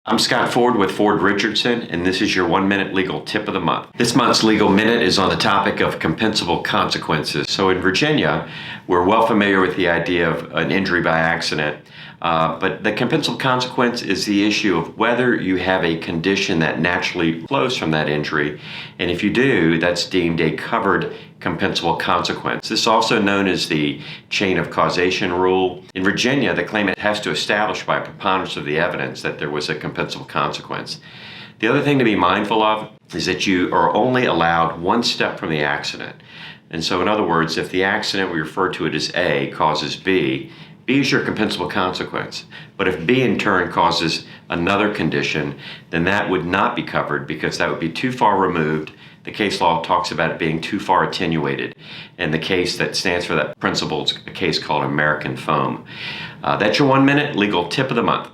I'm Scott Ford with Ford Richardson, and this is your 1-minute legal tip of the month. This month's legal minute is on the topic of compensable consequences. So in Virginia, we're well familiar with the idea of an injury by accident, but the compensable consequence is the issue of whether you have a condition that naturally flows from that injury, and if you do, that's deemed a covered compensable consequence. This is also known as the chain of causation rule. In Virginia, the claimant has to establish by preponderance of the evidence that there was a compensable consequence. The other thing to be mindful of is that you are only allowed one step from the accident. And so in other words, if the accident, we refer to it as A, causes B, B is your compensable consequence. But if B in turn causes another condition, then that would not be covered because that would be too far removed. The case law talks about it being too far attenuated. And the case that stands for that principle is a case called American Foam. That's your 1-minute legal tip of the month.